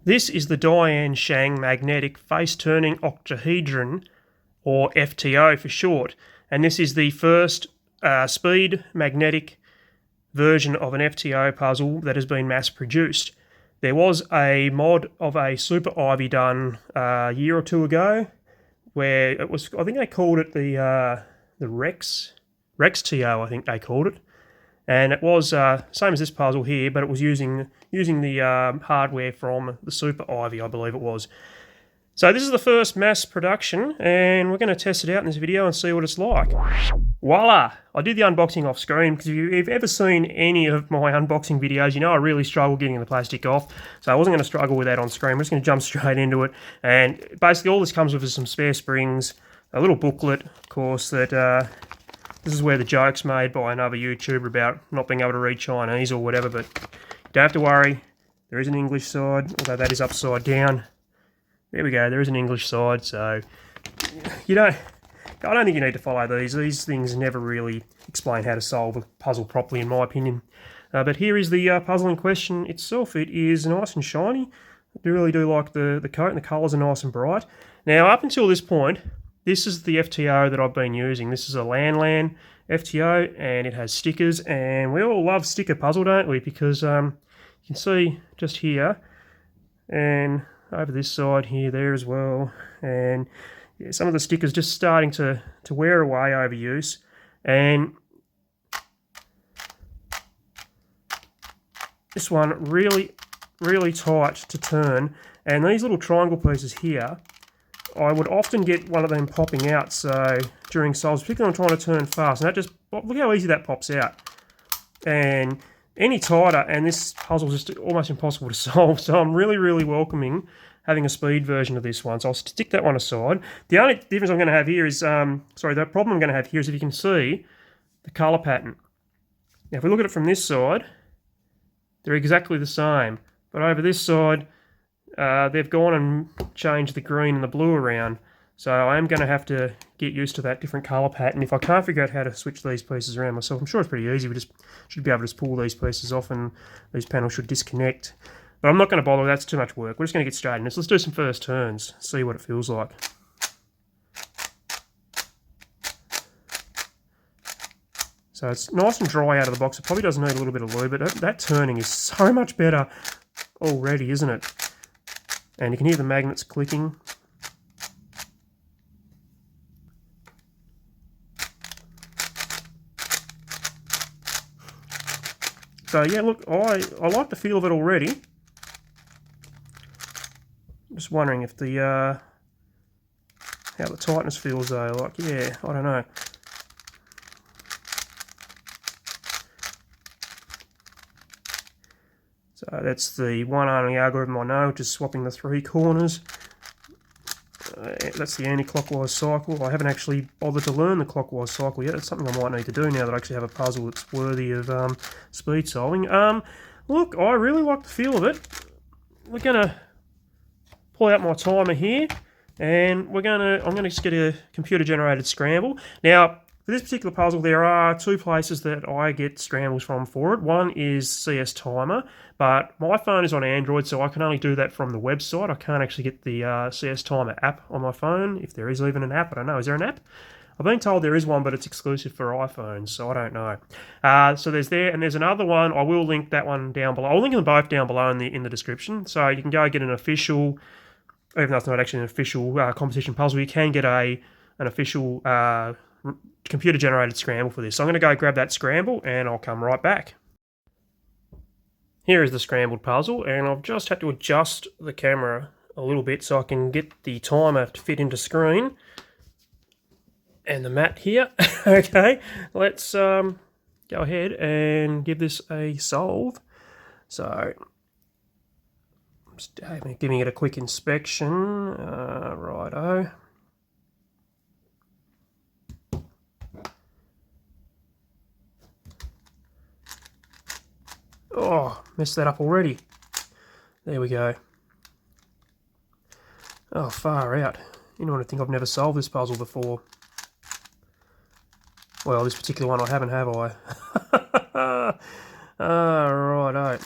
This is the Diansheng Magnetic Face-Turning Octahedron, or FTO for short, and this is the first speed magnetic version of an FTO puzzle that has been mass-produced. There was a mod of a Super Ivy done a year or two ago, where it was, I think they called it the Rex TO, I think they called it. And it was same as this puzzle here, but it was using the hardware from the Super Ivy, I believe it was. So this is the first mass production, and we're going to test it out in this video and see what it's like. Voila! I did the unboxing off screen, because if you've ever seen any of my unboxing videos, you know I really struggle getting the plastic off, so I wasn't going to struggle with that on screen. We're just going to jump straight into it, and basically all this comes with is some spare springs, a little booklet, of course, that this is where the joke's made by another YouTuber about not being able to read Chinese or whatever, but you don't have to worry. There is an English side, although that is upside down. There we go, there is an English side, so I don't think you need to follow these. These things never really explain how to solve a puzzle properly, in my opinion. But here is the puzzle in question itself. It is nice and shiny. I really do like the coat, and the colours are nice and bright. Now, up until this point, this is the FTO that I've been using. This is a Lan FTO, and it has stickers, and we all love sticker puzzle, don't we? Because you can see just here, and over this side here, there as well, and yeah, some of the stickers just starting to wear away over use, and this one really tight to turn, and these little triangle pieces here, I would often get one of them popping out, so during solves, particularly when I'm trying to turn fast, and that just, look how easy that pops out. And any tighter, and this puzzle is just almost impossible to solve, so I'm really welcoming having a speed version of this one, so I'll stick that one aside. The only difference I'm going to have here is, the problem I'm going to have here is if you can see the colour pattern. Now if we look at it from this side, they're exactly the same, but over this side, they've gone and changed the green and the blue around, so I am going to have to get used to that different colour pattern. If I can't figure out how to switch these pieces around myself, I'm sure it's pretty easy. We just should be able to just pull these pieces off and these panels should disconnect. But I'm not going to bother, that's too much work. We're just going to get straight into this. Let's do some first turns, see what it feels like. So it's nice and dry out of the box. It probably does need a little bit of lube, but that turning is so much better already, isn't it? And you can hear the magnets clicking. So yeah, look, I like the feel of it already. Just wondering if the how the tightness feels though. Like, yeah, I don't know. So that's the one only algorithm I know, which is swapping the three corners. That's the anti-clockwise cycle. I haven't actually bothered to learn the clockwise cycle yet. It's something I might need to do now that I actually have a puzzle that's worthy of speed solving. Look, I really like the feel of it. We're gonna pull out my timer here, and I'm gonna just get a computer-generated scramble. Now, for this particular puzzle, there are two places that I get scrambles from for it. One is CS Timer, but my phone is on Android, so I can only do that from the website. I can't actually get the CS Timer app on my phone, if there is even an app. I don't know. Is there an app? I've been told there is one, but it's exclusive for iPhones, so I don't know. So there's there, and there's another one. I will link that one down below. I'll link them both down below in the description, so you can go get an official, even though it's not actually an official competition puzzle, you can get an official computer-generated scramble for this. So I'm going to go grab that scramble, and I'll come right back. Here is the scrambled puzzle, and I've just had to adjust the camera a little bit so I can get the timer to fit into screen. And the mat here. Okay, let's go ahead and give this a solve. So, just giving it a quick inspection. Righto. Oh, messed that up already. There we go. Oh, far out. You know what, I think I've never solved this puzzle before. Well, this particular one I haven't, have I? Righto.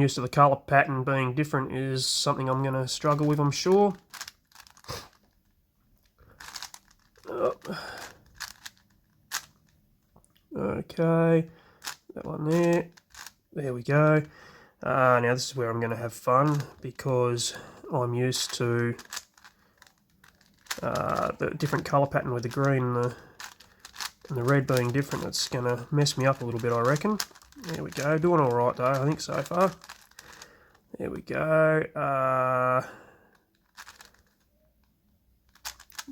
used to the colour pattern being different is something I'm going to struggle with, I'm sure. Okay, that one there. There we go. Now this is where I'm going to have fun, because I'm used to the different colour pattern with the green and the red being different. It's going to mess me up a little bit, I reckon. There we go. Doing all right though, I think, so far. There we go.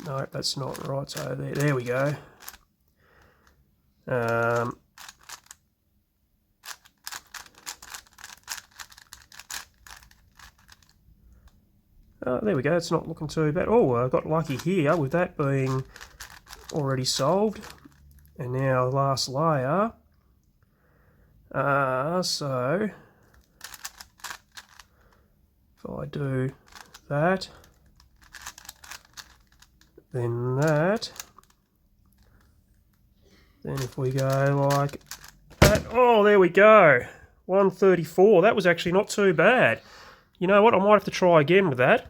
No, that's not right. So there we go. There we go. It's not looking too bad. Oh, I got lucky here with that being already solved. And now last layer. So if I do that, then that, then if we go like that, oh, there we go, 134. That was actually not too bad. You know what, I might have to try again with that.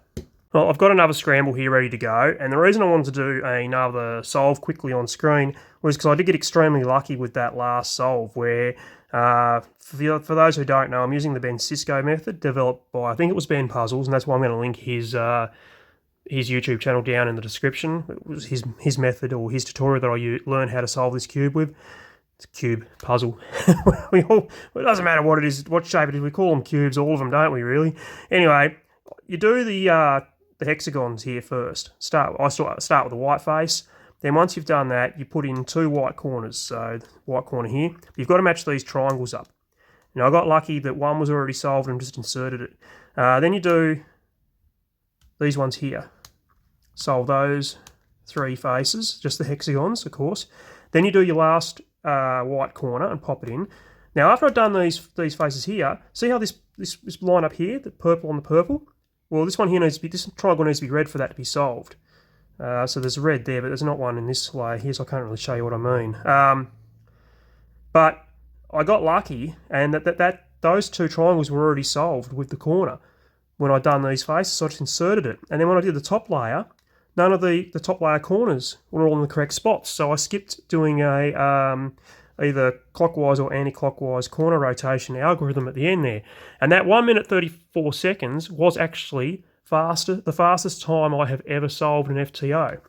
Well, I've got another scramble here ready to go, and the reason I wanted to do another solve quickly on screen was because I did get extremely lucky with that last solve where, for those who don't know, I'm using the Ben Cisco method developed by, I think it was Ben Puzzles, and that's why I'm going to link his YouTube channel down in the description. It was his method, or his tutorial that I learned how to solve this cube with. It's a cube puzzle. It doesn't matter what it is, what shape it is, we call them cubes, all of them, don't we, really? Anyway, you do the hexagons here first. I start with a white face. Then once you've done that, you put in two white corners. So white corner here. You've got to match these triangles up. Now I got lucky that one was already solved and just inserted it. Then you do these ones here. Solve those three faces, just the hexagons, of course. Then you do your last white corner and pop it in. Now after I've done these faces here, see how this line up here, the purple on the purple? Well, this one here needs to be, this triangle needs to be red for that to be solved. So there's a red there, but there's not one in this layer here, so I can't really show you what I mean. But I got lucky, and those two triangles were already solved with the corner when I'd done these faces, so I just inserted it. And then when I did the top layer, none of the top layer corners were all in the correct spots, so I skipped doing a either clockwise or anti-clockwise corner rotation algorithm at the end there. And that 1 minute 34 seconds was actually the fastest time I have ever solved an FTO.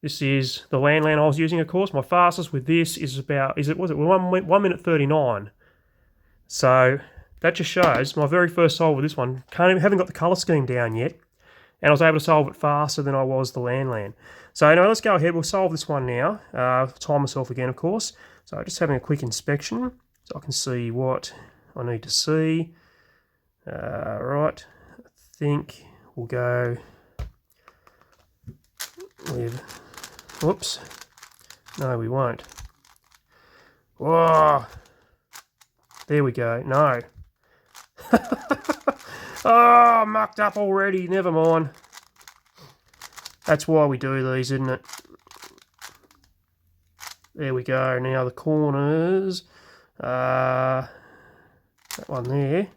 This is the LAN I was using, of course. My fastest with this is was it 1 minute 39. So that just shows my very first solve with this one, haven't got the colour scheme down yet, and I was able to solve it faster than I was the LAN. So anyway, let's go ahead. We'll solve this one now. Time myself again, of course. So just having a quick inspection so I can see what I need to see. Right, I think we'll go with, whoops, no we won't. Whoa, there we go, no. Oh, mucked up already, never mind. That's why we do these, isn't it? There we go. Now the corners. That one there.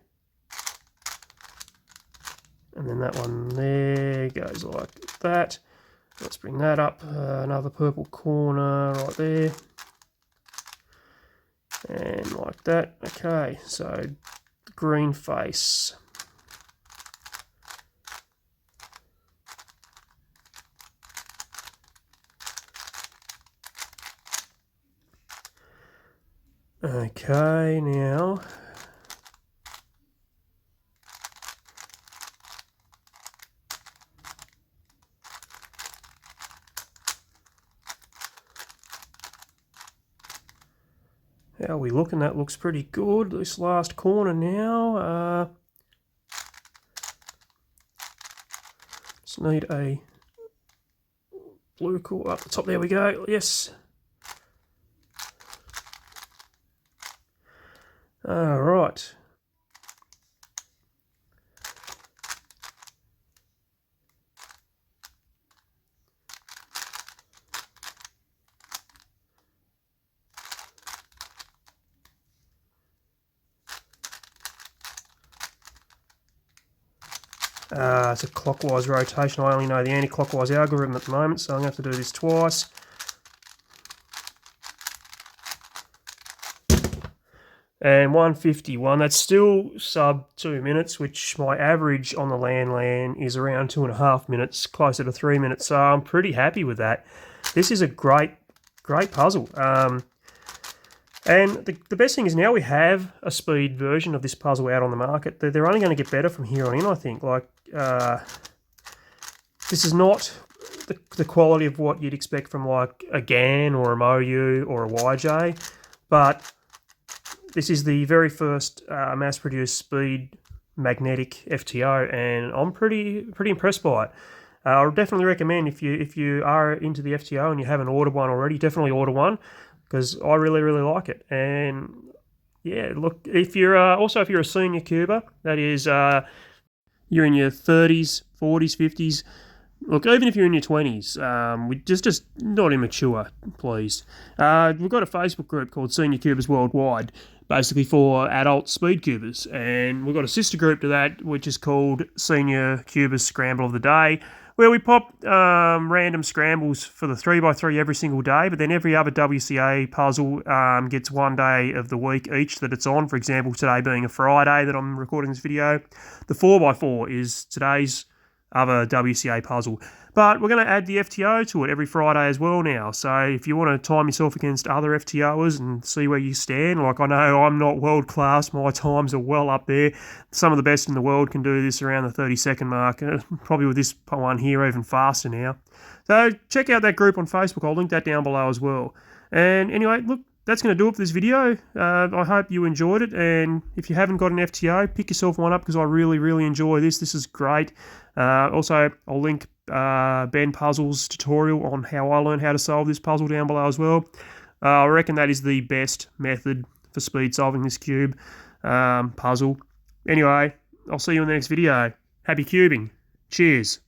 And then that one there goes like that. Let's bring that up. Another purple corner right there. And like that. Okay, so the green face. Okay, now how are we looking? That looks pretty good. This last corner now. Just need a blue core up the top. There we go. Yes. All right. It's a clockwise rotation. I only know the anti-clockwise algorithm at the moment, so I'm going to have to do this twice. And 151, that's still sub 2 minutes, which my average on the LAN is around 2.5 minutes, closer to 3 minutes, so I'm pretty happy with that. This is a great puzzle. And the best thing is now we have a speed version of this puzzle out on the market. They're only going to get better from here on in, I think. Like, this is not the quality of what you'd expect from like a GAN or a MOU or a YJ, but this is the very first mass-produced speed magnetic FTO, and I'm pretty impressed by it. I'll definitely recommend if you are into the FTO and you haven't ordered one already, definitely order one, because I really like it. And yeah, look, if you're if you're a senior cuber, that is you're in your 30s, 40s, 50s. Look, even if you're in your 20s, we just not immature, please. We've got a Facebook group called Senior Cubers Worldwide, basically for adult speed cubers, and we've got a sister group to that, which is called Senior Cubers Scramble of the Day, where we pop random scrambles for the 3x3 every single day, but then every other WCA puzzle gets 1 day of the week each that it's on. For example, today being a Friday that I'm recording this video, the 4x4 is today's other WCA puzzle. But we're going to add the FTO to it every Friday as well now. So if you want to time yourself against other FTOers and see where you stand, like I know I'm not world class, my times are well up there. Some of the best in the world can do this around the 30-second mark. Probably with this one here even faster now. So check out that group on Facebook. I'll link that down below as well. And anyway, look, that's going to do it for this video. I hope you enjoyed it, and if you haven't got an FTO, pick yourself one up, because I really enjoy this. This is great. Also, I'll link Ben Puzzle's tutorial on how I learned how to solve this puzzle down below as well. I reckon that is the best method for speed solving this cube puzzle. Anyway, I'll see you in the next video. Happy cubing. Cheers.